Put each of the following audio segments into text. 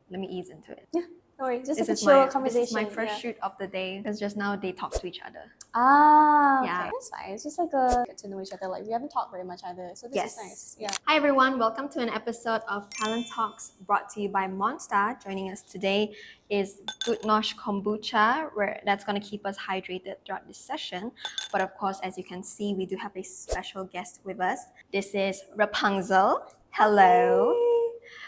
let me ease into it. Yeah, no worries. Just This like a is chill my conversation. this is my first shoot of the day because just now they talk to each other. Ah, Yeah. okay. That's fine. It's just like a get to know each other. Like we haven't talked very much either, so this Yes. is nice. Yeah. Hi everyone, welcome to an episode of Talent Talks brought to you by Monster. Joining us today is Good Nosh Kombucha, where that's going to keep us hydrated throughout this session. But of course, as you can see, we do have a special guest with us. This is Raphungzel. Hello. Hi.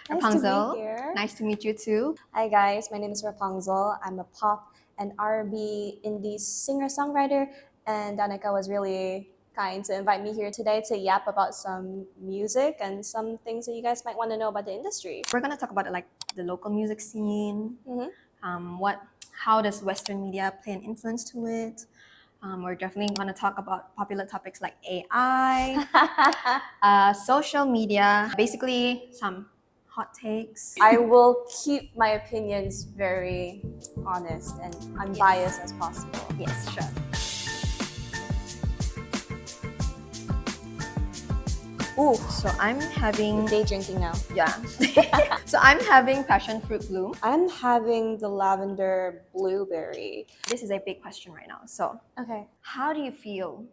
Nice Raphungzel, to be here. nice to meet you too. Hi guys, my name is Raphungzel. I'm a pop and R&B indie singer-songwriter, and Danica was really kind to invite me here today to yap about some music and some things that you guys might want to know about the industry. We're going to talk about the local music scene. How does Western media play an influence to it? We're definitely going to talk about popular topics like AI, social media, basically some hot takes. I will keep my opinions very honest and unbiased as possible. Yes, sure. Ooh, so I'm having Day drinking now. Yeah. So I'm having passion fruit bloom. I'm having the lavender blueberry. This is a big question right now. So, Okay. how do you feel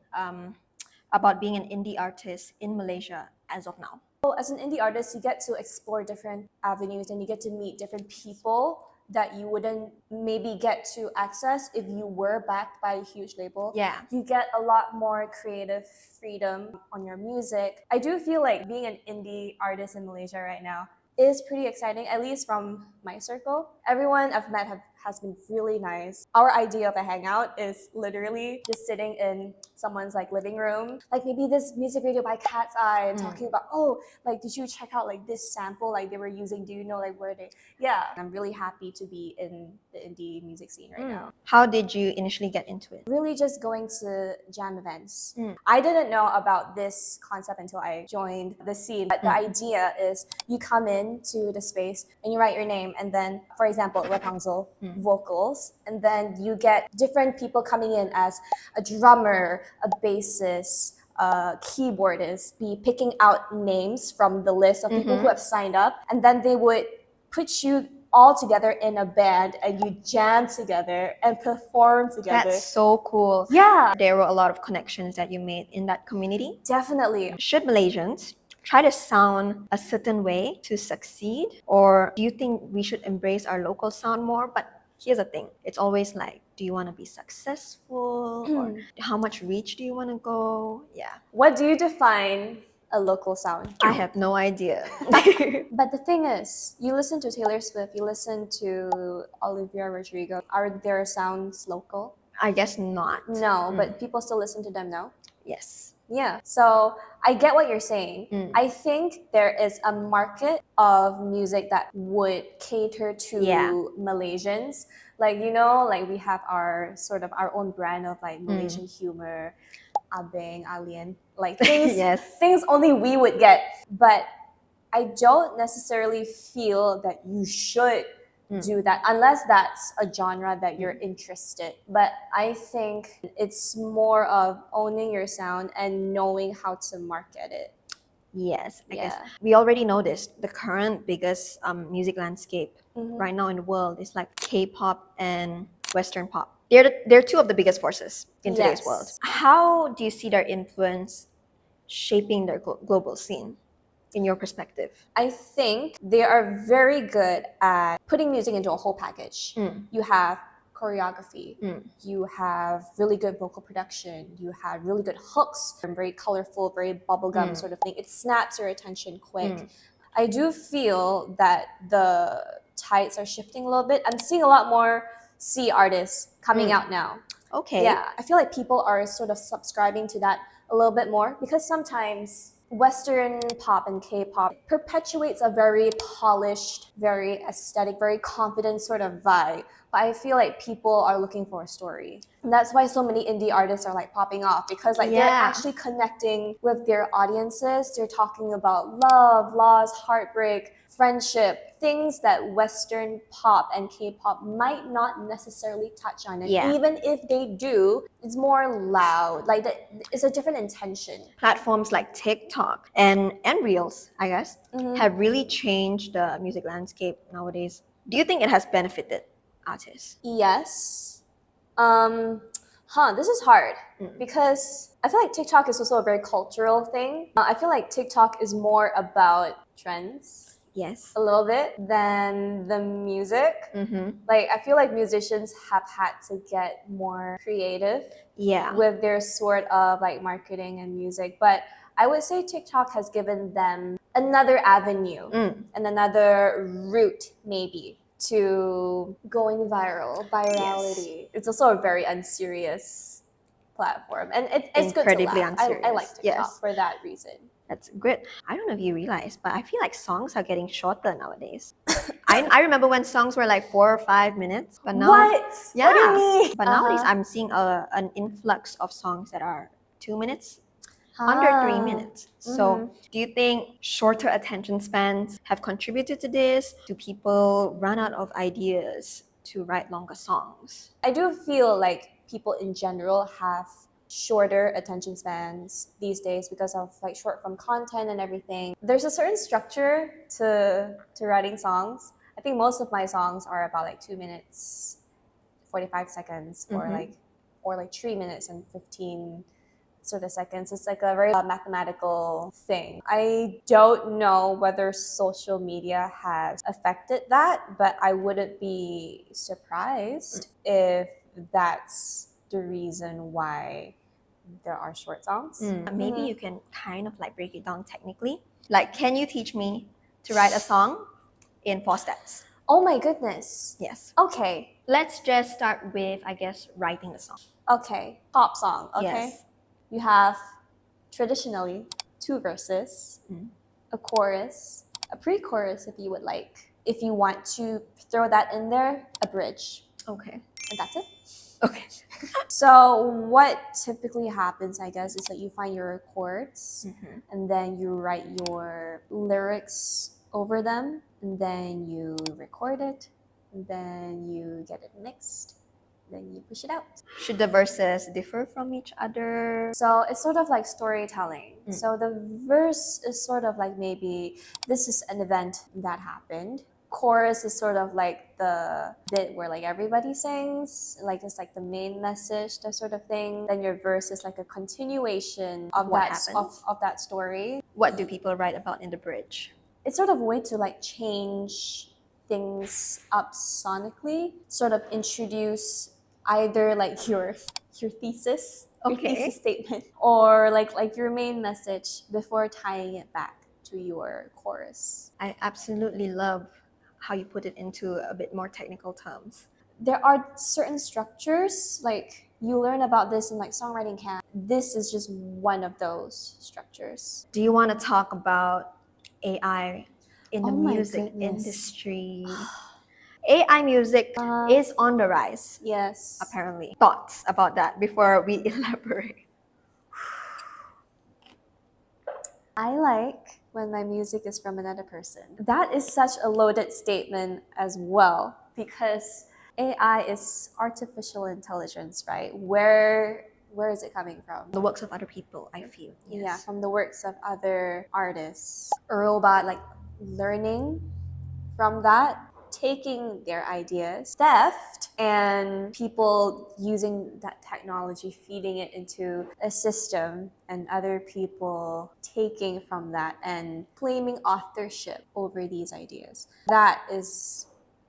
about being an indie artist in Malaysia as of now? Well, as an indie artist, you get to explore different avenues and you get to meet different people that you wouldn't maybe get to access if you were backed by a huge label. Yeah. You get a lot more creative freedom on your music. I do feel like being an indie artist in Malaysia right now is pretty exciting, at least from my circle. Everyone I've met has been really nice. Our idea of a hangout is literally just sitting in someone's like living room, like maybe this music video by Cat's Eye and talking about, oh, like did you check out like this sample like they were using? Do you know like where they? Yeah, I'm really happy to be in the indie music scene right now. How did you initially get into it? Really just going to jam events. I didn't know about this concept until I joined the scene, but the idea is you come into the space and you write your name, and then, for example, Raphungzel, vocals, and then you get different people coming in as a drummer, a bassist, keyboardist, be picking out names from the list of people who have signed up, and then they would put you all together in a band and you jam together and perform together. That's so cool. Yeah. There were a lot of connections that you made in that community. Definitely. Should Malaysians try to sound a certain way to succeed? Or do you think we should embrace our local sound more? But here's the thing. It's always like, do you want to be successful? Or how much reach do you want to go? Yeah. What do you define a local sound? I have no idea. But the thing is, you listen to Taylor Swift, you listen to Olivia Rodrigo. Are their sounds local? I guess not. No, but people still listen to them now? Yes. Yeah, so I get what you're saying. I think there is a market of music that would cater to Malaysians. Like, you know, like we have our sort of our own brand of like Malaysian humor, abeng, alien, like things, things only we would get. But I don't necessarily feel that you should do that unless that's a genre that you're interested. But I think it's more of owning your sound and knowing how to market it. Yes, I guess we already know this. The current biggest music landscape right now in the world is like K-pop and Western pop. They're two of the biggest forces in today's world. How do you see their influence shaping their global scene? In your perspective? I think they are very good at putting music into a whole package. You have choreography, you have really good vocal production, you have really good hooks, very colorful, very bubblegum sort of thing. It snaps your attention quick. I do feel that the tides are shifting a little bit. I'm seeing a lot more C artists coming out now. Okay. Yeah, I feel like people are sort of subscribing to that a little bit more because sometimes Western pop and K-pop perpetuates a very polished, very aesthetic, very confident sort of vibe. But I feel like people are looking for a story. And that's why so many indie artists are like popping off because like they're actually connecting with their audiences. They're talking about love, loss, heartbreak, friendship, things that Western pop and K-pop might not necessarily touch on. And even if they do, it's more loud. Like it's a different intention. Platforms like TikTok and Reels, I guess, have really changed the music landscape nowadays. Do you think it has benefited artists? Yes. This is hard because I feel like TikTok is also a very cultural thing. I feel like TikTok is more about trends Yes. a little bit than the music. Like, I feel like musicians have had to get more creative Yeah. with their sort of like marketing and music. But I would say TikTok has given them another avenue and another route, maybe, to going viral, virality. Yes. It's also a very unserious platform, and it's good to Incredibly laugh. I like unserious. TikTok Yes. for that reason. That's great. I don't know if you realize, but I feel like songs are getting shorter nowadays. I remember when songs were like 4 or 5 minutes, but now What? yeah. What do you mean? But nowadays I'm seeing an influx of songs that are 2 minutes, under 3 minutes. So do you think shorter attention spans have contributed to this? Do people run out of ideas to write longer songs? I do feel like people in general have shorter attention spans these days because of like short form content and everything. There's a certain structure to writing songs. I think most of my songs are about like 2 minutes, 45 seconds, or like 3 minutes and 15 sort of seconds. It's like a very mathematical thing. I don't know whether social media has affected that, but I wouldn't be surprised if that's the reason why there are short songs. Maybe you can kind of like break it down technically. Like, can you teach me to write a song in 4 steps? Oh my goodness. Yes. Okay. Let's just start with, I guess, writing a song. Okay. Pop song. Okay. Yes. You have traditionally 2 verses, a chorus, a pre-chorus if you would like. If you want to throw that in there, a bridge. Okay. And that's it. Okay. So what typically happens, I guess, is that you find your chords and then you write your lyrics over them, and then you record it, and then you get it mixed, then you push it out. Should the verses differ from each other? So it's sort of like storytelling. So the verse is sort of like, maybe this is an event that happened. Chorus is sort of like the bit where like everybody sings, like it's like the main message, that sort of thing. Then your verse is like a continuation of What that happens? of that story. What do people write about in the bridge? It's sort of a way to like change things up sonically, sort of introduce either like your thesis, your Okay. thesis statement, or like your main message before tying it back to your chorus. I absolutely love how you put it into a bit more technical terms. There are certain structures, like you learn about this in like songwriting camp. This is just one of those structures. Do you want to talk about AI in the Oh my music goodness. industry? AI music is on the rise, Yes. apparently. Thoughts about that before we elaborate? I like when my music is from another person. That is such a loaded statement as well, because AI is artificial intelligence, right? Where is it coming from? The works of other people, I feel. Yeah, Yes. from the works of other artists. A robot like learning from that, taking their ideas, theft, and people using that technology, feeding it into a system, and other people taking from that and claiming authorship over these ideas. That is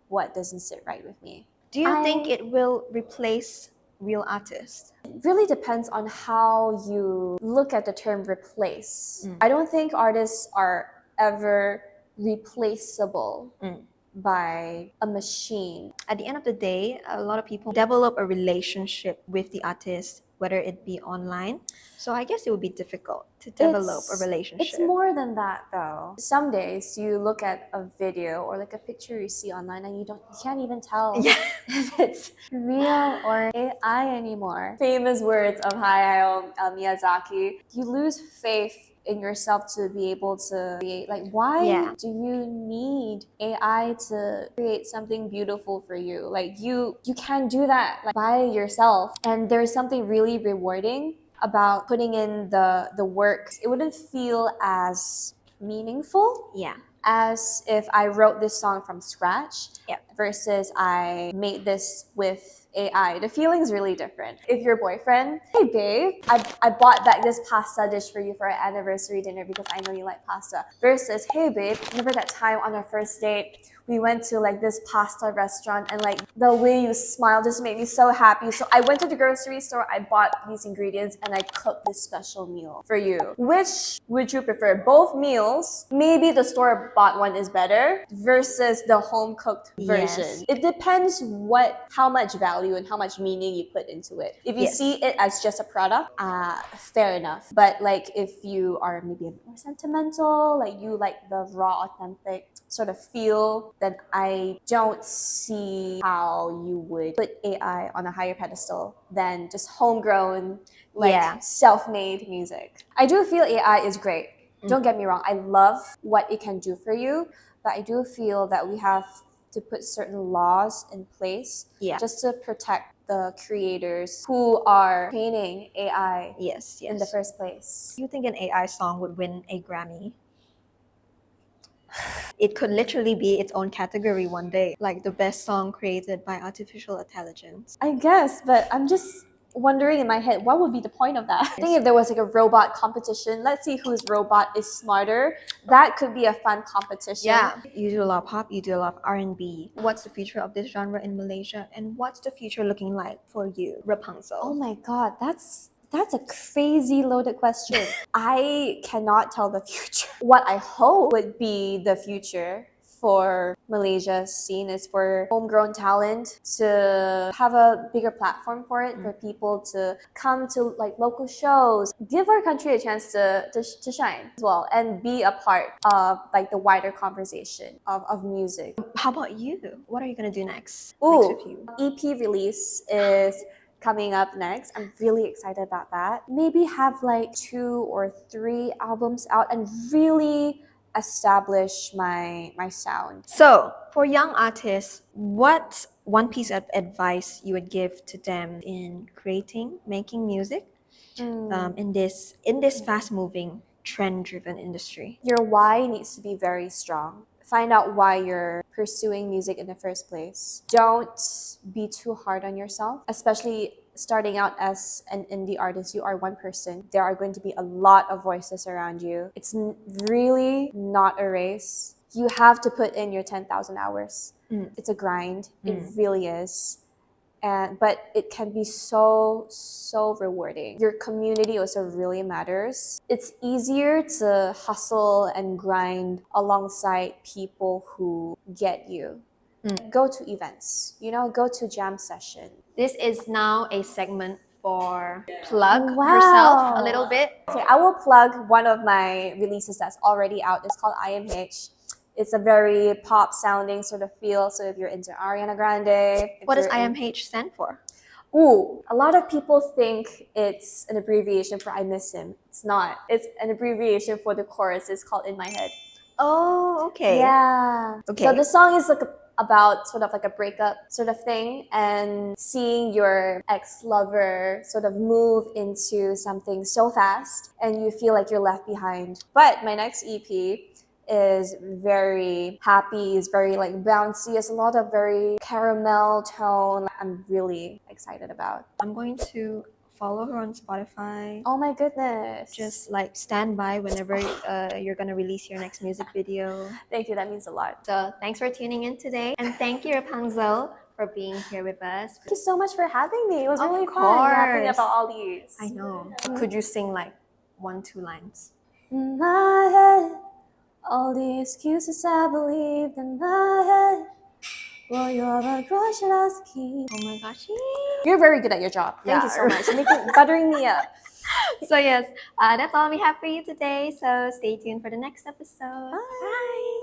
what doesn't sit right with me. Do you think it will replace real artists? It really depends on how you look at the term replace. I don't think artists are ever replaceable by a machine. At the end of the day, a lot of people develop a relationship with the artist, whether it be online. So I guess it would be difficult to develop a relationship. It's more than that though. Some days you look at a video or like a picture you see online and you can't even tell if it's real or AI anymore. Famous words of Hayao Miyazaki. You lose faith in yourself to be able to create. Like, why do you need AI to create something beautiful for you? Like, you can't do that like by yourself. And there's something really rewarding about putting in the work. It wouldn't feel as meaningful as if I wrote this song from scratch. If versus I made this with AI. The feeling's really different. If your boyfriend, hey babe, I bought back this pasta dish for you for our anniversary dinner because I know you like pasta. Versus, hey babe, remember that time on our first date, we went to like this pasta restaurant and like the way you smiled just made me so happy. So I went to the grocery store, I bought these ingredients and I cooked this special meal for you. Which would you prefer? Both meals, maybe the store-bought one is better versus the home-cooked version. Yes. It depends how much value and how much meaning you put into it. If you Yes. see it as just a product, fair enough. But like if you are maybe a bit more sentimental, like you like the raw, authentic sort of feel, then I don't see how you would put AI on a higher pedestal than just homegrown, like self-made music. I do feel AI is great. Don't get me wrong. I love what it can do for you, but I do feel that we have to put certain laws in place just to protect the creators who are training AI in the first place. Do you think an AI song would win a Grammy? It could literally be its own category one day, like the best song created by artificial intelligence. I guess, but I'm just wondering in my head, what would be the point of that? I think if there was like a robot competition, let's see whose robot is smarter, that could be a fun competition. Yeah, you do a lot of pop, you do a lot of R&B. What's the future of this genre in Malaysia, and what's the future looking like for you, Raphungzel? Oh my god, that's a crazy loaded question. I cannot tell the future. What I hope would be the future for Malaysia's scene is for homegrown talent to have a bigger platform for it, for people to come to like local shows, give our country a chance to shine as well, and be a part of like the wider conversation of music. How about you? What are you gonna do next? Ooh, Next with you? EP release is coming up next. I'm really excited about that. Maybe have like 2 or 3 albums out and really establish my sound. So, for young artists, what one piece of advice you would give to them in making music, in this fast-moving, trend-driven industry? Your why needs to be very strong. Find out why you're pursuing music in the first place. Don't be too hard on yourself, especially starting out as an indie artist. You are one person. There are going to be a lot of voices around you. It's really not a race. You have to put in your 10,000 hours. It's a grind. It really is. But it can be so rewarding. Your community also really matters. It's easier to hustle and grind alongside people who get you. Go to events, go to jam session. This is now a segment for plug herself a little bit. Okay, I will plug one of my releases that's already out. It's called IMH. It's a very pop sounding sort of feel. So if you're into Ariana Grande. What does IMH stand for? Ooh, a lot of people think it's an abbreviation for I Miss Him. It's not. It's an abbreviation for the chorus. It's called In My Head. Oh, okay. Yeah. Okay. So the song is like about sort of like a breakup sort of thing, and seeing your ex-lover sort of move into something so fast and you feel like you're left behind. But my next EP is very happy, is very like bouncy, has a lot of very caramel tone. I'm really excited about. I'm going to follow her on Spotify. Oh my goodness. Just like stand by whenever you're gonna release your next music video. Thank you, that means a lot. So thanks for tuning in today, and thank you, Raphungzel, for being here with us. Thank you so much for having me. It was Of really course. fun rapping about all these. I know. Could you sing like 1-2 lines? In my head, all the excuses I believed in my head. Well, you're a crush and I keep. Oh my gosh. You're very good at your job. Thank you so much. Buttering me up. So yes, that's all we have for you today. So stay tuned for the next episode. Bye.